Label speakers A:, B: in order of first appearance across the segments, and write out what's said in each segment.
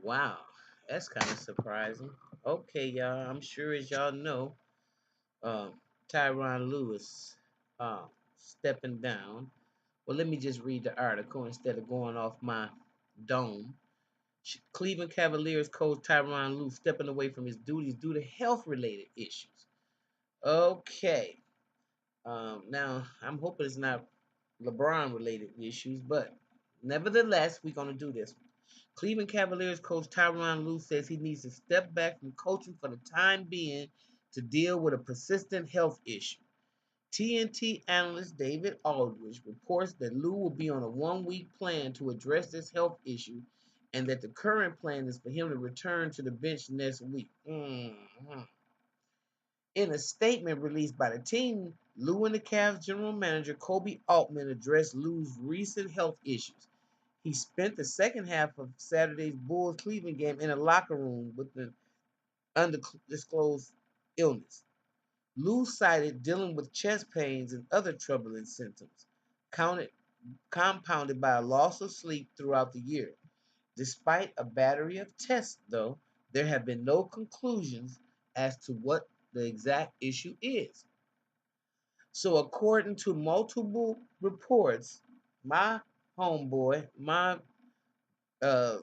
A: Wow, that's kind of surprising. Okay, y'all. I'm sure as y'all know, um, Tyron Lewis stepping down. Well, let me just read the article instead of going off my dome. Cleveland Cavaliers coach Tyron Lue stepping away from his duties due to health-related issues. Okay. Now, I'm hoping it's not LeBron-related issues, but nevertheless, we're going to do this. Cleveland Cavaliers coach Tyron Lue says he needs to step back from coaching for the time being to deal with a persistent health issue. TNT analyst David Aldridge reports that Lue will be on a 1-week plan to address this health issue and that the current plan is for him to return to the bench next week. In a statement released by the team, Lue and the Cavs general manager Kobe Altman addressed Lue's recent health issues. He spent the second half of Saturday's Bulls Cleveland game in a locker room with an undisclosed illness. Lue cited dealing with chest pains and other troubling symptoms, compounded by a loss of sleep throughout the year. Despite a battery of tests, though, there have been no conclusions as to what the exact issue is. So, according to multiple reports, my homeboy, my uh,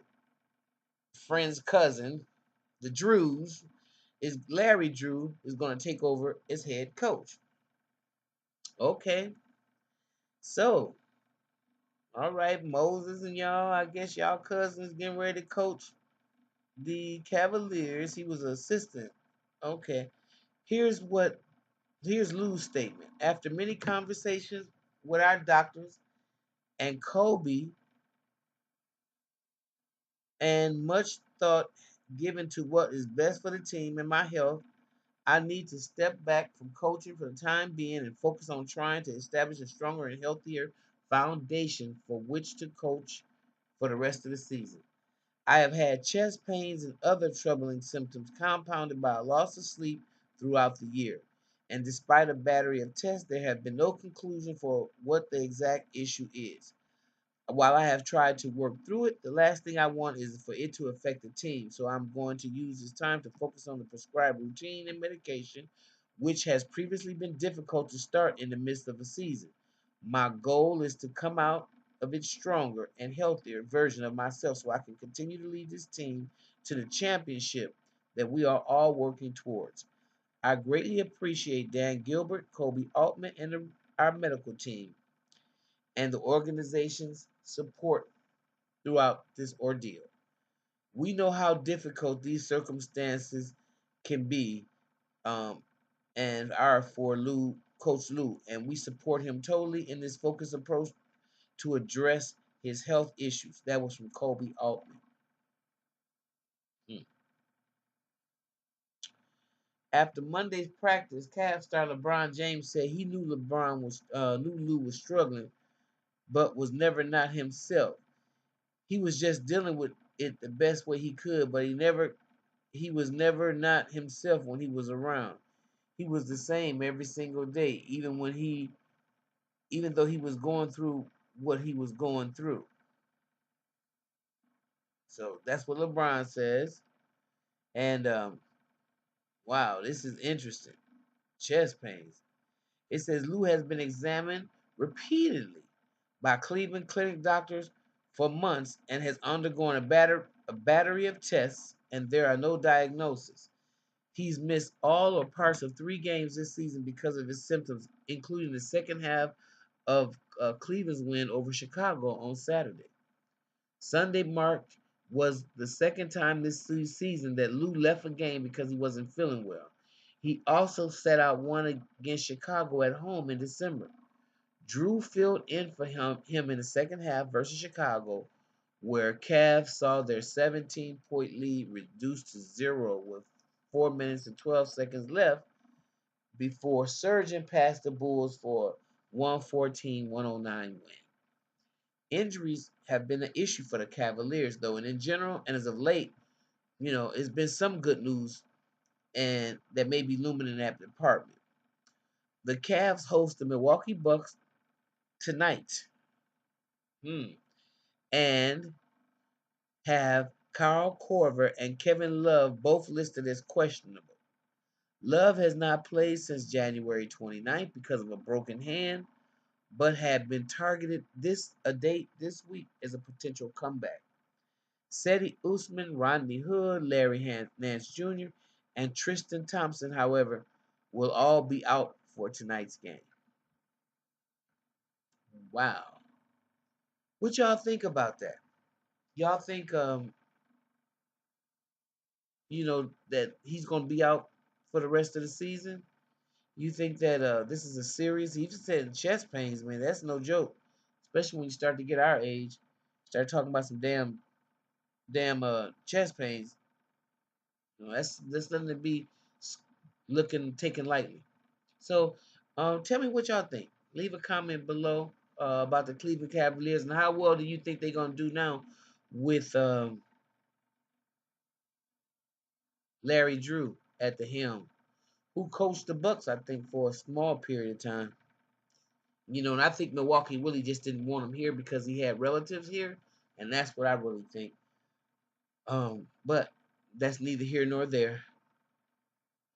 A: friend's cousin, the Drews, is Larry Drew is going to take over as head coach. Okay, so all right, Moses and y'all, I guess y'all cousins getting ready to coach the Cavaliers. He was an assistant. Okay, here's what here's Lou's statement. After many conversations with our doctors and Kobe and much thought given to what is best for the team and my health, I need to step back from coaching for the time being and focus on trying to establish a stronger and healthier foundation for which to coach for the rest of the season. I have had chest pains and other troubling symptoms compounded by a loss of sleep throughout the year. And despite a battery of tests, there have been no conclusion for what the exact issue is. While I have tried to work through it, the last thing I want is for it to affect the team. So I'm going to use this time to focus on the prescribed routine and medication, which has previously been difficult to start in the midst of a season. My goal is to come out of it stronger and healthier version of myself so I can continue to lead this team to the championship that we are all working towards. I greatly appreciate Dan Gilbert, Kobe Altman, and our medical team and the organization's support throughout this ordeal. We know how difficult these circumstances can be, um, and are for Coach Lue, and we support him totally in this focused approach to address his health issues. That was from Kobe Altman. Hmm. After Monday's practice, Cavs star LeBron James said he knew Lue was struggling, but was never not himself. He was just dealing with it the best way he could, but he was never not himself when he was around. He was the same every single day, even though he was going through what he was going through. So that's what LeBron says. And wow, this is interesting. Chest pains. It says Lue has been examined repeatedly by Cleveland Clinic doctors for months and has undergone a battery of tests, and there are no diagnoses. He's missed all or parts of 3 games this season because of his symptoms, including the second half of Cleveland's win over Chicago on Saturday. Sunday marked was the second time this season that Lue left a game because he wasn't feeling well. He also sat out one against Chicago at home in December. Drew filled in for him in the second half versus Chicago, where Cavs saw their 17-point lead reduced to 0 with 4 minutes and 12 seconds left before surging past the Bulls for 114-109 win. Injuries have been an issue for the Cavaliers, though, and in general, and as of late, it's been some good news and that may be looming in that department. The Cavs host the Milwaukee Bucks tonight, and have Carl Corver and Kevin Love both listed as questionable. Love has not played since January 29th because of a broken hand, but had been targeted a date this week as a potential comeback. Seti Usman, Rodney Hood, Larry Nance Jr., and Tristan Thompson, however, will all be out for tonight's game. Wow. What y'all think about that? Y'all think that he's gonna be out for the rest of the season? You think that this is a serious? He just said chest pains, man. That's no joke, especially when you start to get our age. Start talking about some damn chest pains. That's nothing to be looking taken lightly. So, tell me what y'all think. Leave a comment below about the Cleveland Cavaliers and how well do you think they're gonna do now with Larry Drew at the helm, who coached the Bucks, I think, for a small period of time. And I think Milwaukee really just didn't want him here because he had relatives here, and that's what I really think. But that's neither here nor there.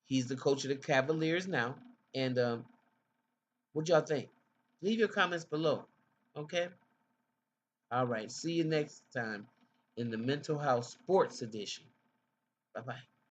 A: He's the coach of the Cavaliers now, and what y'all think? Leave your comments below. Okay. All right. See you next time in the Mental Health Sports Edition. Bye bye.